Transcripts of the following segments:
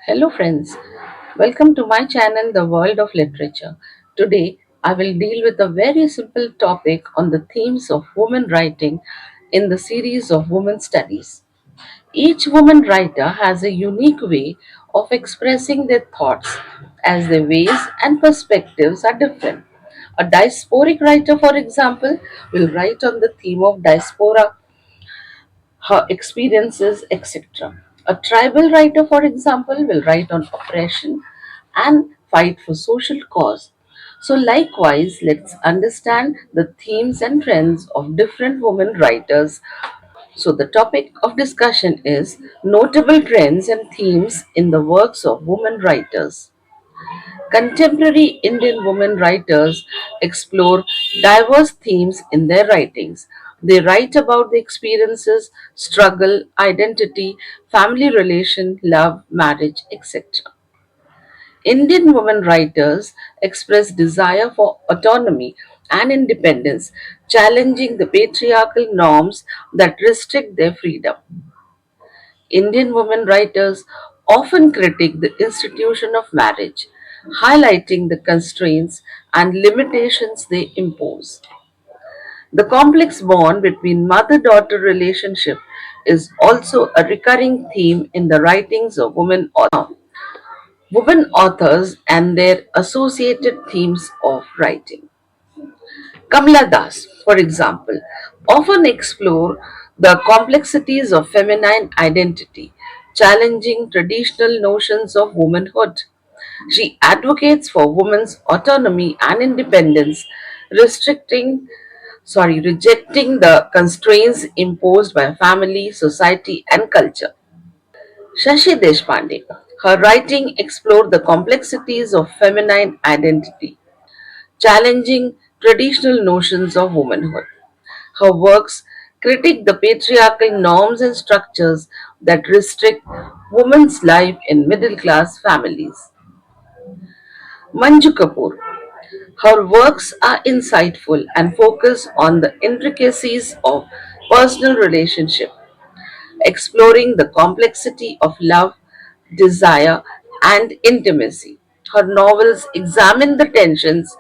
Hello, friends. Welcome to my channel, The World of Literature. Today, I will deal with a very simple topic on the themes of women writing in the series of Women Studies. Each woman writer has a unique way of expressing their thoughts, as their ways and perspectives are different. A diasporic writer, for example, will write on the theme of diaspora, her experiences, etc. A tribal writer, for example, will write on oppression and fight for social cause. So, likewise, let's understand the themes and trends of different women writers. So, the topic of discussion is notable trends and themes in the works of women writers. Contemporary Indian women writers explore diverse themes in their writings. They write about the experiences, struggle, identity, family relation, love, marriage, etc. Indian women writers express desire for autonomy and independence, challenging the patriarchal norms that restrict their freedom. Indian women writers often critique the institution of marriage, highlighting the constraints and limitations they impose. The complex bond between mother daughter relationship is also a recurring theme in the writings of women authors and their associated themes of writing. Kamala Das, for example, often explore the complexities of feminine identity, challenging traditional notions of womanhood. She advocates for women's autonomy and independence, rejecting the constraints imposed by family, society, and culture. Shashi Deshpande, her writing explored the complexities of feminine identity, challenging traditional notions of womanhood. Her works critique the patriarchal norms and structures that restrict women's life in middle class families. Manju Kapoor. Her works are insightful and focus on the intricacies of personal relationship, exploring the complexity of love, desire, and intimacy. Her novels examine the tensions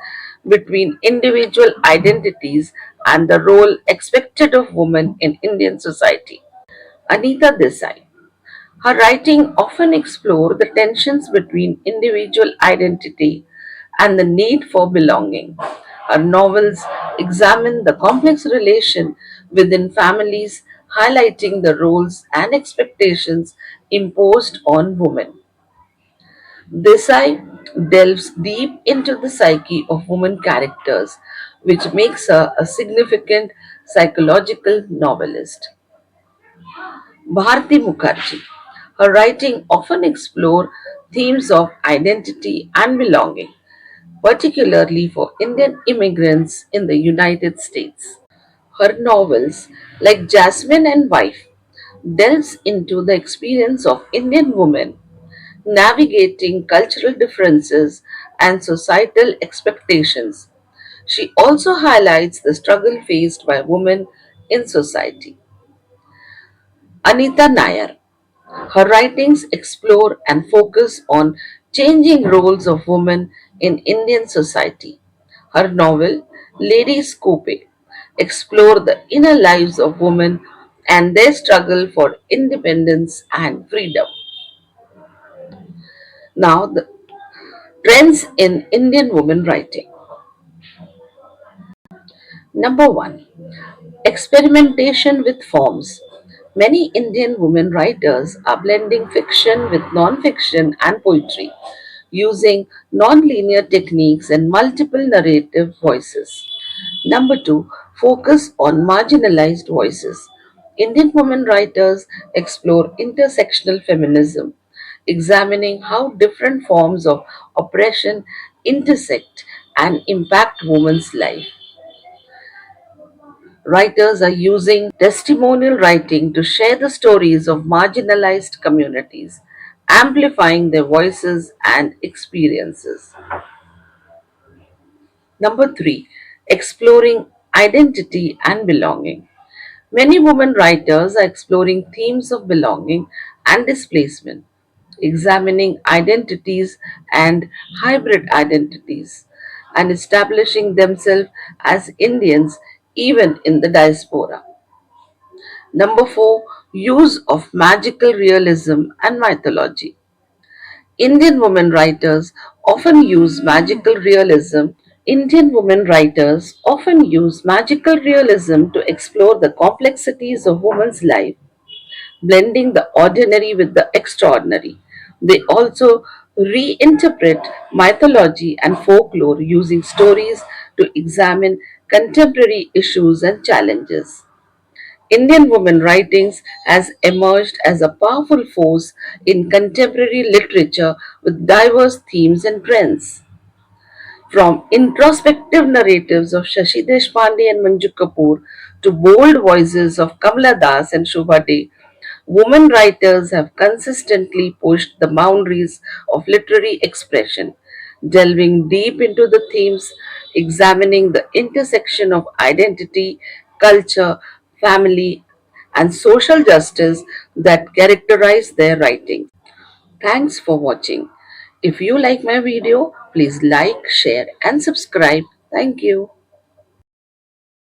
between individual identities and the role expected of women in Indian society. Anita Desai. Her writing often explore the tensions between individual identity and the need for belonging. Her novels examine the complex relation within families, highlighting the roles and expectations imposed on women. Desai delves deep into the psyche of women characters, which makes her a significant psychological novelist. Bharti Mukherjee. Her writing often explore themes of identity and belonging, particularly for Indian immigrants in the United States. Her novels, like Jasmine and Wife, delves into the experience of Indian women navigating cultural differences and societal expectations. She also highlights the struggle faced by women in society. Anita Nair. Her writings explore and focus on changing roles of women in Indian society. Her novel, Lady Scope, explore the inner lives of women and their struggle for independence and freedom. Now, the trends in Indian women writing. Number one, experimentation with forms. Many Indian women writers are blending fiction with non-fiction and poetry, using non-linear techniques and multiple narrative voices. Number two, focus on marginalized voices. Indian women writers explore intersectional feminism, examining how different forms of oppression intersect and impact women's life. Writers are using testimonial writing to share the stories of marginalized communities, amplifying their voices and experiences. Number three, exploring identity and belonging. Many women writers are exploring themes of belonging and displacement, examining identities and hybrid identities, and establishing themselves as Indians even in the diaspora. Number 4, use of magical realism and mythology. Indian women writers often use magical realism. Indian women writers often use magical realism to explore the complexities of women's life, blending the ordinary with the extraordinary. They also reinterpret mythology and folklore using stories to examine contemporary issues and challenges. Indian women writings has emerged as a powerful force in contemporary literature with diverse themes and trends. From introspective narratives of Shashi Deshpande and Manju Kapoor to bold voices of Kamala Das and Shobha De, women writers have consistently pushed the boundaries of literary expression, delving deep into the themes, examining the intersection of identity, culture, family, and social justice that characterize their writings. Thanks for watching. If you like my video, please like, share, and subscribe. Thank you.